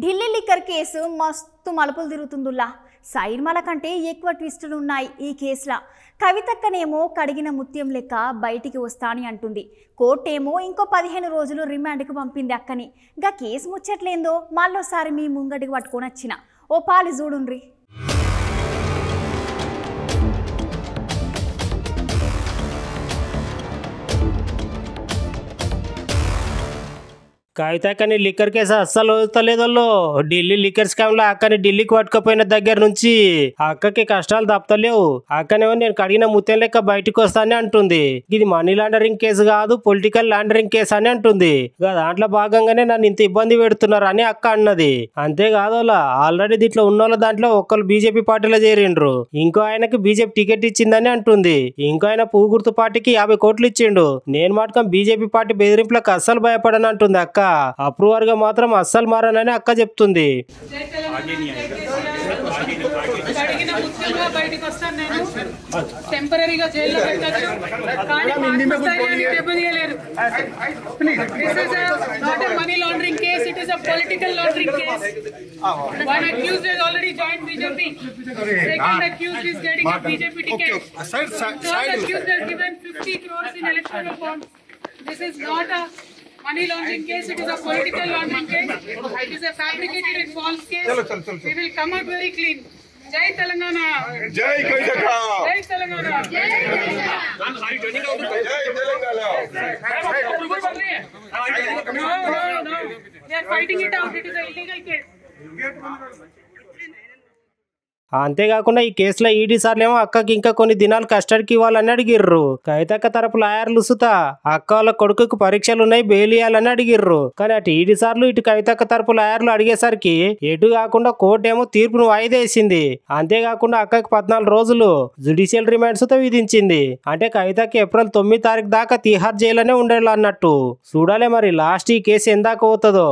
Delhi liquor case మస్తు మలుపులు తిరుగుతుందిలా. సైర్మల కంటే ఎక్కువ ట్విస్టులు ఉన్నాయి ఈ కేసులో. కవితక్కనేమో కడిగిన ముత్యం లెక్క బయటికి వస్తాని అంటుంది. కోర్టేమో ఇంకో 15 రోజులు రిమాండ్కి పంపింది అక్కని. గా కేసు ముచ్చట్లేందో మళ్ళోసారి మీ ముంగడికి పట్టుకొని వచ్చిన ఓ పాలి చూడుండ్రి. కవితక్కని లిక్కర్ కేసు అస్సలు వస్తలేదోళ్ళు. ఢిల్లీ లిక్కర్ స్కామ్ లో అక్కని ఢిల్లీకి పట్టుకుపోయిన దగ్గర నుంచి అక్కకి కష్టాలు తప్పలేవు. అక్కనేమో నేను కడిగిన ముత్యం లెక్క బయటకు వస్తానే అంటుంది. ఇది మనీ లాండరింగ్ కేసు కాదు, పొలిటికల్ లాండరింగ్ కేసు అని అంటుంది. దాంట్లో భాగంగానే నన్ను ఇంత ఇబ్బంది పెడుతున్నారు అని అక్క అన్నది. అంతేకాదు ఆల్రెడీ దీంట్లో ఉన్నోళ్ళ దాంట్లో ఒక్కరు బీజేపీ పార్టీలో చేరిండ్రు. ఇంకో ఆయనకి బీజేపీ టికెట్ ఇచ్చిందని అంటుంది. ఇంకో ఆయన పువ్వు గుర్తు పార్టీకి 50 కోట్లు ఇచ్చిండు. నేను మాత్రం బీజేపీ పార్టీ బెదిరింపులకు అస్సలు భయపడని అంటుంది అక్క. అప్రూవర్ గా మాత్రం అస్సలు మారనని అక్క చెప్తుంది. Money laundering case, it is a political laundering case, it is a fabricated and false case. We will come out very clean. Jai Telangana! Jai Kavitaka! Jai Telangana! Jai Telangana! No. They are fighting it out. It is an illegal case. అంతేకాకుండా ఈ కేసులో ED సార్లేమో అక్కకి ఇంకా కొన్ని దినాలు కస్టడీకి ఇవ్వాలని అడిగిర్రు. కవితక్క తరపు లాయర్లు సుతా అక్క వాళ్ళ కొడుకుకు పరీక్షలు ఉన్నాయి, బెయిల్ ఇవ్వాలని అడిగిర్రు. కానీ అటు ఈడీ సార్లు ఇటు కవితక్క తరపు లాయర్లు అడిగేసరికి ఎటు కాకుండా కోర్టు ఏమో తీర్పును వాయిదేసింది. అంతేకాకుండా అక్కకి 14 రోజులు జుడిషియల్ రిమాండ్స్ తో విధించింది. అంటే కవితకి ఏప్రిల్ 9 తారీఖు దాకా తిహార్ జైలునే ఉండాలన్నట్టు. చూడాలి మరి లాస్ట్ ఈ కేసు ఎందాక పోతుందో.